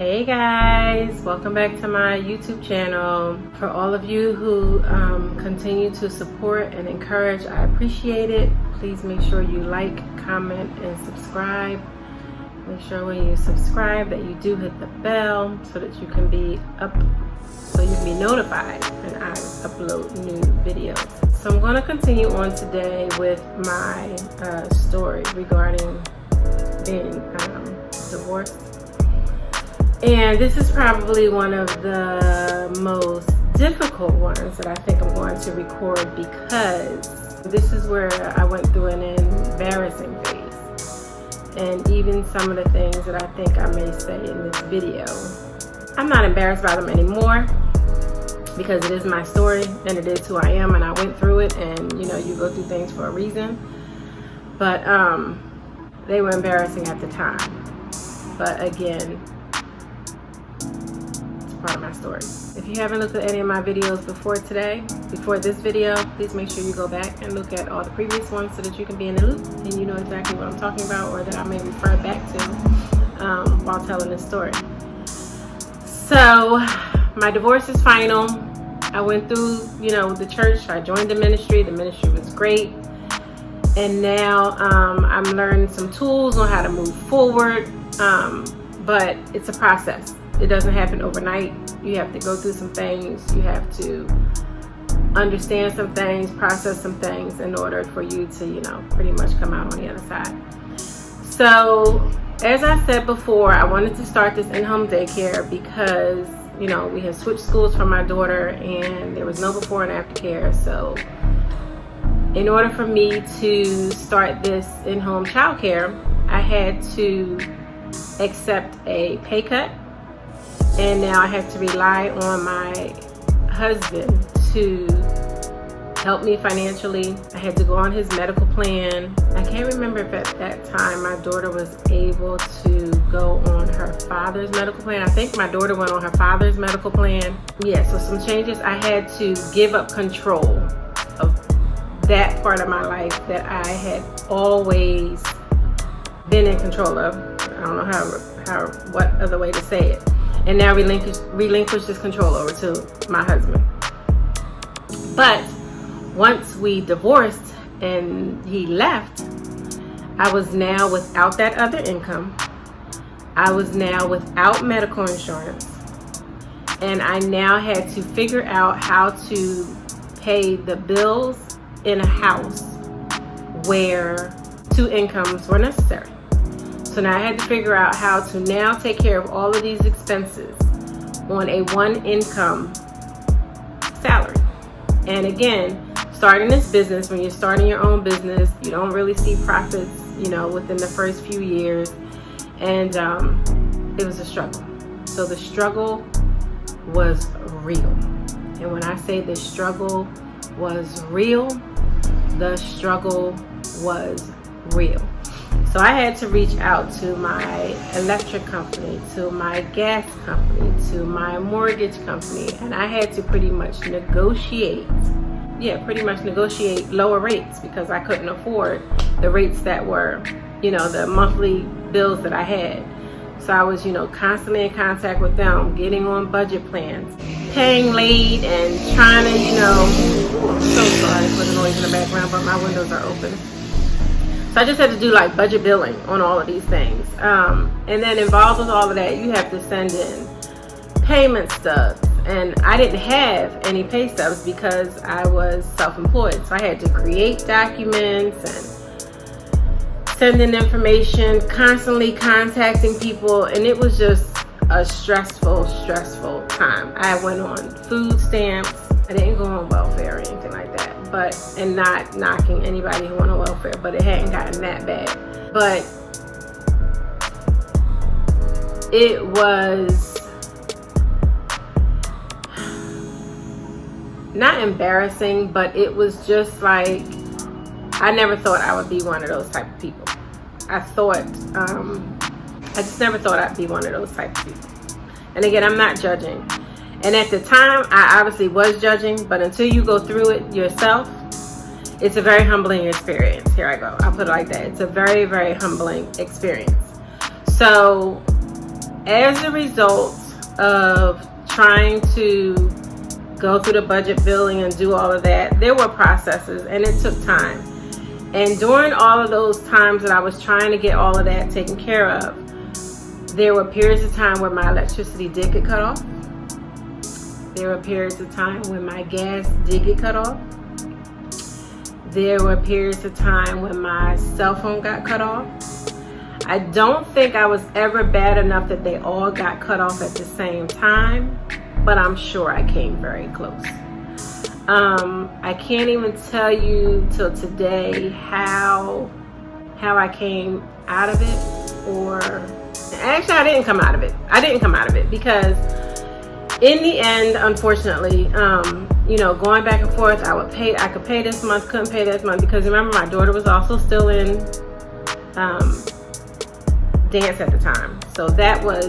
Hey guys, welcome back to my YouTube channel. For all of you who continue to support and encourage, I appreciate it. Please make sure you like, comment, and subscribe. Make sure when you subscribe that you do hit the bell so that you can be notified when I upload new videos. So I'm going to continue on today with my story regarding being divorced. And this is probably one of the most difficult ones that I think I'm going to record, because this is where I went through an embarrassing phase. And even some of the things that I think I may say in this video, I'm not embarrassed by them anymore, because it is my story and it is who I am, and I went through it, and you know, you go through things for a reason. But they were embarrassing at the time. But again, part of my story. If you haven't looked at any of my videos before this video, please make sure you go back and look at all the previous ones so that you can be in the loop and you know exactly what I'm talking about, or that I may refer back to while telling this story. So my divorce is final. I went through, the church. I joined the ministry. The ministry was great. And now I'm learning some tools on how to move forward. But it's a process. It doesn't happen overnight. You have to go through some things. You have to understand some things, process some things in order for you to, pretty much come out on the other side. So, as I said before, I wanted to start this in-home daycare because, we had switched schools for my daughter and there was no before and after care. So, in order for me to start this in-home childcare, I had to accept a pay cut. And now I have to rely on my husband to help me financially. I had to go on his medical plan. I can't remember if at that time my daughter was able to go on her father's medical plan. I think my daughter went on her father's medical plan. Yeah, so some changes. I had to give up control of that part of my life that I had always been in control of. I don't know what other way to say it. And now relinquish this control over to my husband. But once we divorced and he left, I was now without that other income. I was now without medical insurance. And I now had to figure out how to pay the bills in a house where two incomes were necessary. So now I had to figure out how to now take care of all of these expenses on a one income salary. And again, starting this business, when you're starting your own business, you don't really see profits, within the first few years. And it was a struggle. So the struggle was real. And when I say the struggle was real, the struggle was real. So I had to reach out to my electric company, to my gas company, to my mortgage company, and I had to pretty much negotiate lower rates, because I couldn't afford the rates that were, the monthly bills that I had. So I was, constantly in contact with them, getting on budget plans, paying late, and trying to, I'm so sorry for the noise in the background, but my windows are open. So I just had to do like budget billing on all of these things. And then involved with all of that, you have to send in payment stubs. And I didn't have any pay stubs because I was self-employed. So I had to create documents and send in information, constantly contacting people. And it was just a stressful time. I went on food stamps. I didn't go on welfare or anything like that. And not knocking anybody who went on welfare, but it hadn't gotten that bad. But it was not embarrassing, but it was just like, I never thought I would be one of those type of people. I just never thought I'd be one of those type of people. And again, I'm not judging. And at the time, I obviously was judging, but until you go through it yourself, it's a very humbling experience. Here I go. I'll put it like that. It's a very, very humbling experience. So as a result of trying to go through the budget billing and do all of that, there were processes and it took time. And during all of those times that I was trying to get all of that taken care of, there were periods of time where my electricity did get cut off. There were periods of time when my gas did get cut off. There were periods of time when my cell phone got cut off. I don't think I was ever bad enough that they all got cut off at the same time, but I'm sure I came very close. I can't even tell you till today how I came out of it, or actually I didn't come out of it. I didn't come out of it because in the end, unfortunately, going back and forth, I could pay this month, couldn't pay this month, because remember my daughter was also still in dance at the time. So that was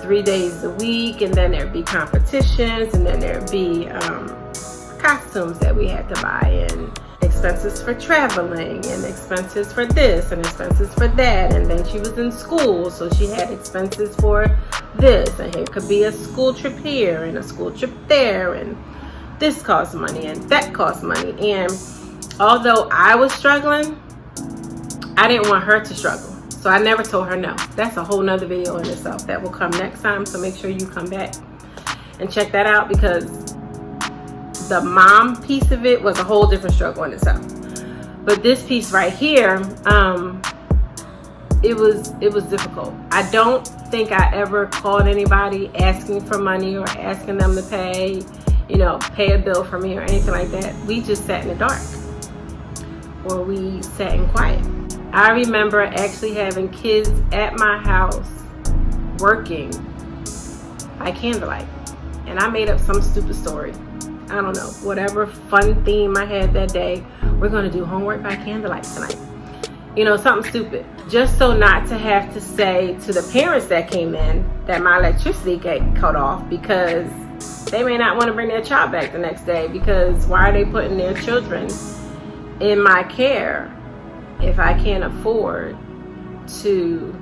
3 days a week, and then there'd be competitions, and then there'd be costumes that we had to buy, and expenses for traveling, and expenses for this, and expenses for that. And then she was in school, so she had expenses for this, and it could be a school trip here and a school trip there, and this costs money and that costs money. And although I was struggling, I didn't want her to struggle, so I never told her no. That's a whole nother video in itself that will come next time, so make sure you come back and check that out, because the mom piece of it was a whole different struggle in itself. But this piece right here, it was difficult. I don't think I ever called anybody asking for money or asking them to pay a bill for me or anything like that. We just sat in the dark, or we sat in quiet. I remember actually having kids at my house working by candlelight, and I made up some stupid story. I don't know, whatever fun theme I had that day. We're going to do homework by candlelight tonight. Something stupid. Just so not to have to say to the parents that came in that my electricity got cut off, because they may not want to bring their child back the next day, because why are they putting their children in my care if I can't afford to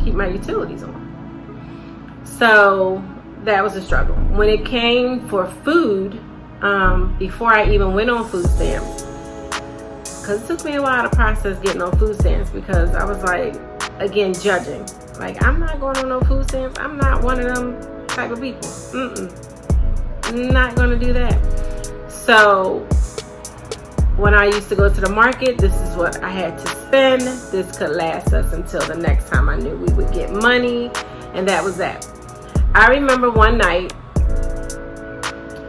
keep my utilities on? So that was a struggle. When it came for food, before I even went on food stamps, because it took me a while to process getting on food stamps, because I was like, again, judging. Like, I'm not going on no food stamps. I'm not one of them type of people. Not gonna do that. So when I used to go to the market, this is what I had to spend. This could last us until the next time I knew we would get money, and that was that. I remember one night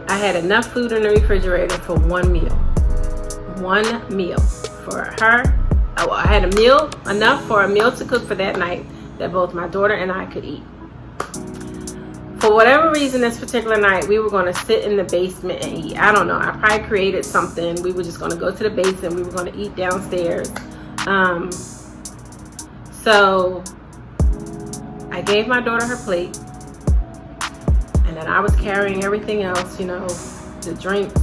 I had enough food in the refrigerator for one meal. One meal for her. I had a meal, enough for a meal to cook for that night that both my daughter and I could eat. For whatever reason, this particular night, we were going to sit in the basement and eat. I don't know. I probably created something. We were just going to go to the basement. We were going to eat downstairs. So I gave my daughter her plate. And then I was carrying everything else, the drinks,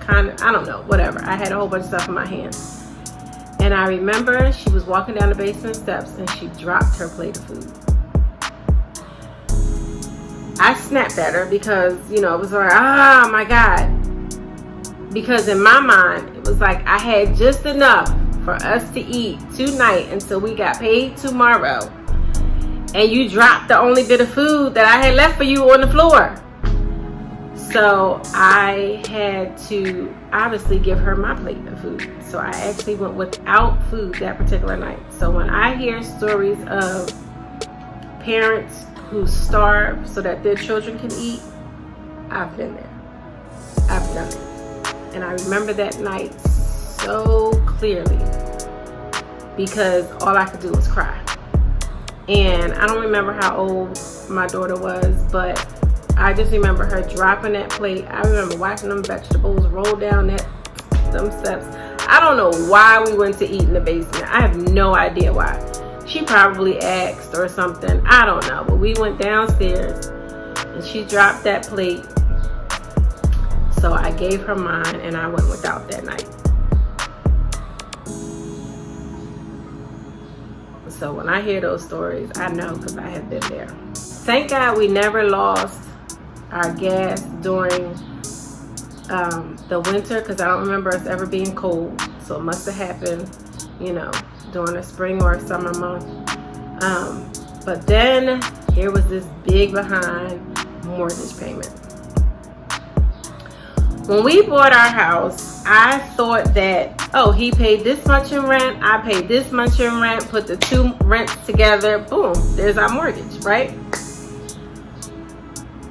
I don't know, whatever. I had a whole bunch of stuff in my hands. And I remember she was walking down the basement steps and she dropped her plate of food. I snapped at her because, it was like, oh my God. Because in my mind, it was like I had just enough for us to eat tonight until we got paid tomorrow. And you dropped the only bit of food that I had left for you on the floor. So I had to obviously give her my plate of food. So I actually went without food that particular night. So when I hear stories of parents who starve so that their children can eat, I've been there. I've done it. And I remember that night so clearly because all I could do was cry. And I don't remember how old my daughter was, but I just remember her dropping that plate. I remember watching them vegetables roll down them steps. I don't know why we went to eat in the basement. I have no idea why. She probably asked or something. I don't know. But we went downstairs and she dropped that plate. So I gave her mine and I went without that night. So when I hear those stories, I know because I have been there. Thank God we never lost our gas during the winter, because I don't remember us ever being cold. So it must have happened, you know, during a spring or a summer month. But then here was this big behind mortgage payment. When we bought our house, I thought that, oh, he paid this much in rent, I paid this much in rent, put the two rents together, boom, there's our mortgage, right?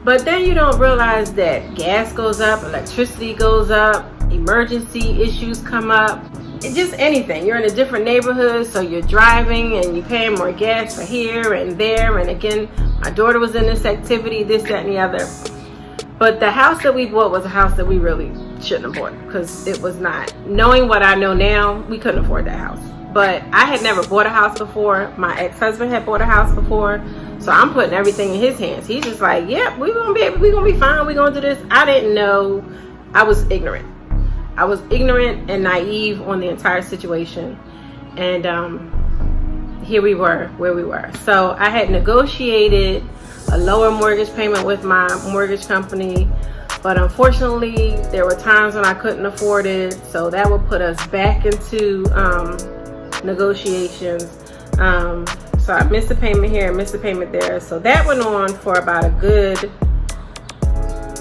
But then you don't realize that gas goes up, electricity goes up, emergency issues come up, just anything. You're in a different neighborhood, so you're driving and you're paying more gas for here and there. And again, my daughter was in this activity, this, that, and the other. But the house that we bought was a house that we really shouldn't have bought, because it was not. Knowing what I know now, we couldn't afford that house. But I had never bought a house before. My ex-husband had bought a house before. So I'm putting everything in his hands. He's just like, yep, we're gonna be fine, we're gonna do this. I didn't know. I was ignorant. I was ignorant and naive on the entire situation. And here we were, where we were. So I had negotiated a lower mortgage payment with my mortgage company, but unfortunately there were times when I couldn't afford it. So that would put us back into negotiations. So I missed a payment here, missed a payment there. So that went on for about a good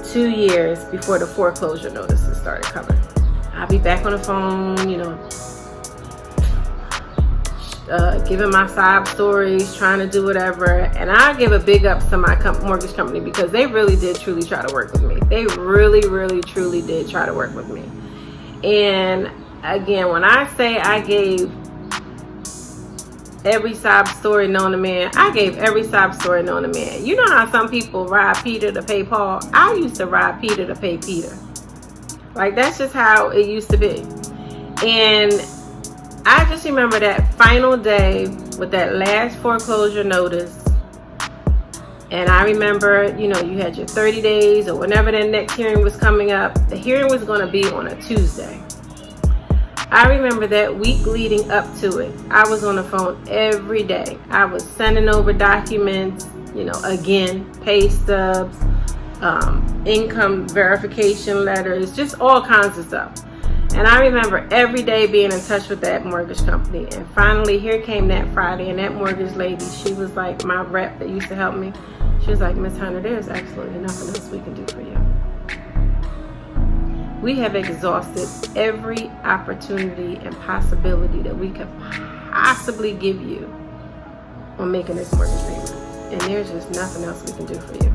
2 years before the foreclosure notices started coming. I'll be back on the phone, you know, giving my sob stories, trying to do whatever. And I give a big ups to my mortgage company, because they really did truly try to work with me. They really, really, truly did try to work with me. And again, when I say I gave every sob story known to man, I gave every sob story known to man. You know how some people rob Peter to pay Paul? I used to rob Peter to pay Peter. Like, that's just how it used to be. And I just remember that final day with that last foreclosure notice. And I remember, you know, you had your 30 days or whenever that next hearing was coming up. The hearing was going to be on a Tuesday. I remember that week leading up to it, I was on the phone every day. I was sending over documents, you know, again, pay stubs, income verification letters, just all kinds of stuff. And I remember every day being in touch with that mortgage company. And finally, here came that Friday, and that mortgage lady, she was like my rep that used to help me. She was like, Miss Hunter, there's absolutely nothing else we can do for you. We have exhausted every opportunity and possibility that we could possibly give you on making this mortgage payment. And there's just nothing else we can do for you.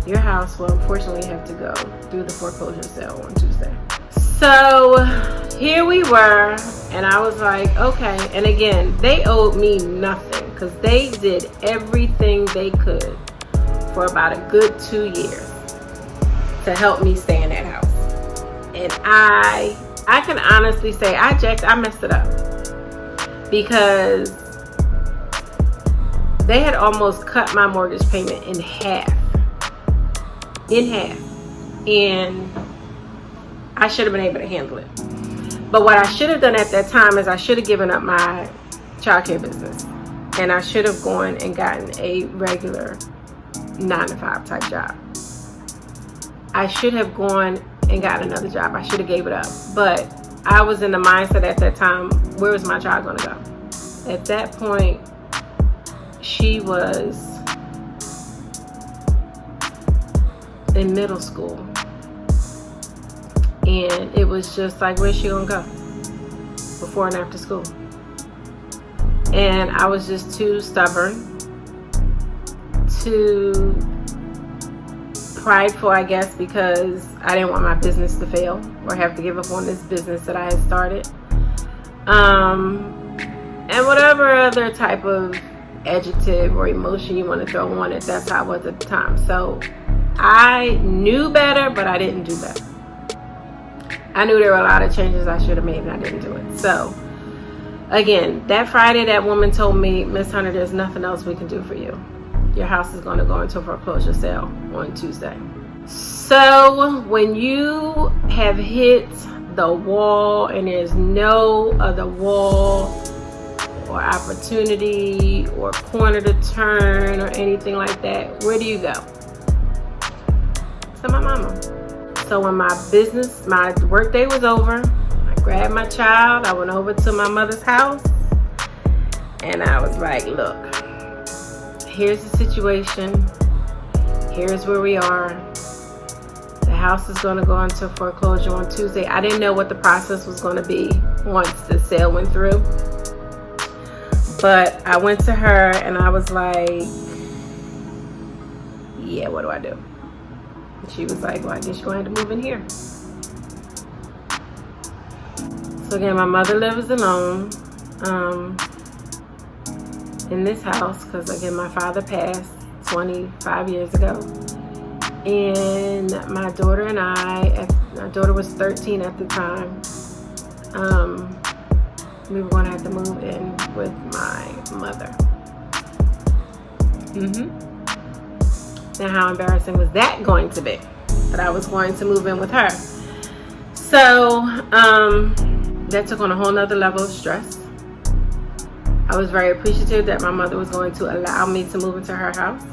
Your house will unfortunately have to go through the foreclosure sale on Tuesday. So here we were, and I was like, okay. And again, they owed me nothing, because they did everything they could for about a good 2 years to help me stay in that house. And I can honestly say I messed it up, because they had almost cut my mortgage payment in half. And I should have been able to handle it. But what I should have done at that time is I should have given up my childcare business, and I should have gone and gotten a regular 9-to-5 type job. I should have gone and got another job. I should have gave it up. But I was in the mindset at that time, where was my child going to go? At that point, she was in middle school. And it was just like, where's she going to go before and after school? And I was just too stubborn, too prideful, I guess, because I didn't want my business to fail or have to give up on this business that I had started. And whatever other type of adjective or emotion you want to throw on it, that's how I was at the time. So I knew better, but I didn't do better. I knew there were a lot of changes I should have made, and I didn't do it. So again, that Friday, that woman told me, Miss Hunter, there's nothing else we can do for you. Your house is going to go into a foreclosure sale on Tuesday. So when you have hit the wall and there's no other wall or opportunity or corner to turn or anything like that, where do you go? To my mama. So when my work day was over, I grabbed my child, I went over to my mother's house, and I was like, look, here's the situation. Here's where we are. The house is going to go into foreclosure on Tuesday. I didn't know what the process was going to be once the sale went through. But I went to her and I was like, yeah, what do I do? And she was like, well, I guess you're going to have to move in here. So again, my mother lives alone in this house because, again, my father passed 25 years ago. And my daughter and my daughter was 13 at the time. We were going to have to move in with my mother. Now, how embarrassing was that going to be? That I was going to move in with her. So, that took on a whole nother level of stress. I was very appreciative that my mother was going to allow me to move into her house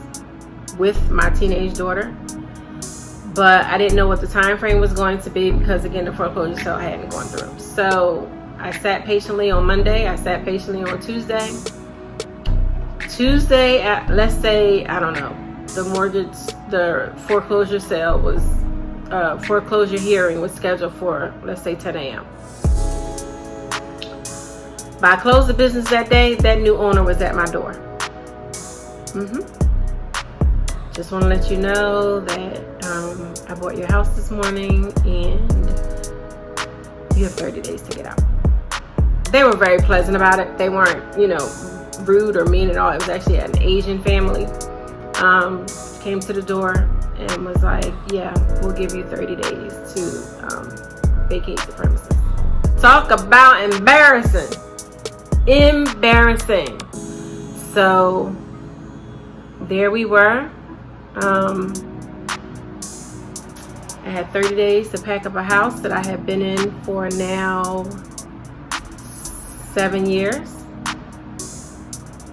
with my teenage daughter. But I didn't know what the time frame was going to be because, again, the foreclosure sale hadn't gone through. So I sat patiently on Monday. I sat patiently on Tuesday. Tuesday, at, let's say, I don't know, the foreclosure sale was, foreclosure hearing was scheduled for, let's say, 10 a.m. By close of business that day, that new owner was at my door. Just want to let you know that I bought your house this morning and you have 30 days to get out. They were very pleasant about it. They weren't, rude or mean at all. It was actually an Asian family. Came to the door and was like, yeah, we'll give you 30 days to vacate the premises. Talk about embarrassing. Embarrassing. So there we were. I had 30 days to pack up a house that I had been in for now 7 years,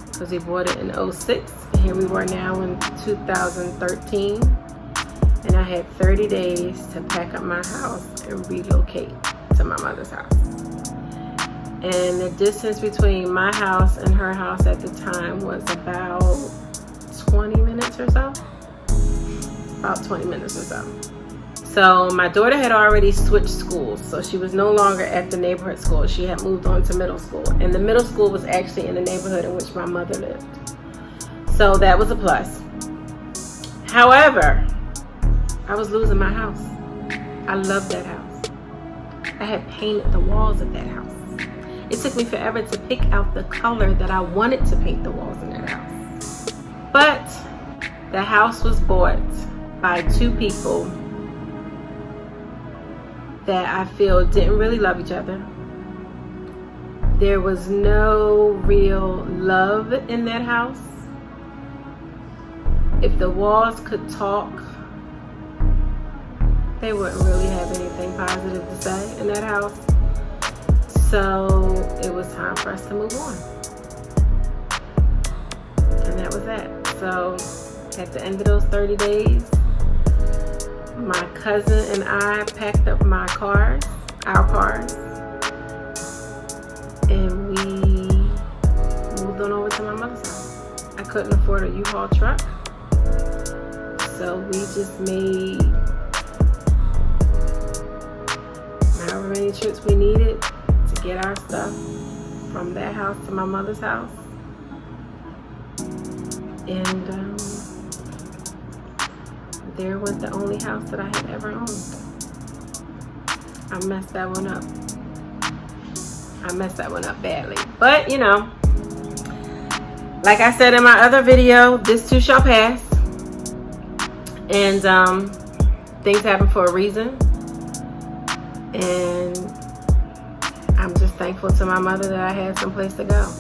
because we bought it in 2006. Here we were now in 2013, and I had 30 days to pack up my house and relocate to my mother's house. And the distance between my house and her house at the time was about 20 minutes or so. About 20 minutes or so. So my daughter had already switched schools, so she was no longer at the neighborhood school. She had moved on to middle school, and the middle school was actually in the neighborhood in which my mother lived. So that was a plus. However, I was losing my house. I loved that house. I had painted the walls of that house. It took me forever to pick out the color that I wanted to paint the walls in that house. But the house was bought by two people that I feel didn't really love each other. There was no real love in that house. If the walls could talk, they wouldn't really have anything positive to say in that house. So it was time for us to move on. And that was that. So at the end of those 30 days, my cousin and I packed up our cars, and we moved on over to my mother's house. I couldn't afford a U-Haul truck, so we just made however many trips we needed to get our stuff from that house to my mother's house. And there was the only house that I had ever owned. I messed that one up. I messed that one up badly. But, like I said in my other video, this too shall pass. And things happen for a reason. And I'm just thankful to my mother that I had someplace to go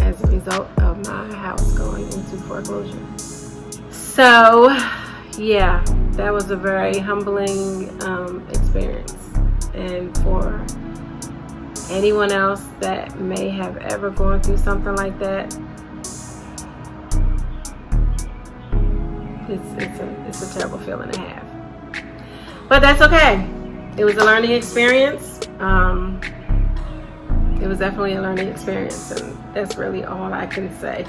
as a result of my house going into foreclosure. So, yeah, that was a very humbling experience. And for anyone else that may have ever gone through something like that, it's a terrible feeling to have. But that's okay. It was a learning experience. It was definitely a learning experience, and that's really all I can say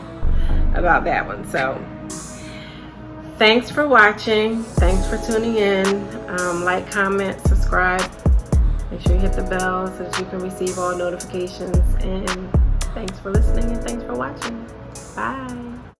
about that one. So thanks for watching. Thanks for tuning in. Like, comment, subscribe. Make sure you hit the bell so that you can receive all notifications. And thanks for listening and thanks for watching. Bye.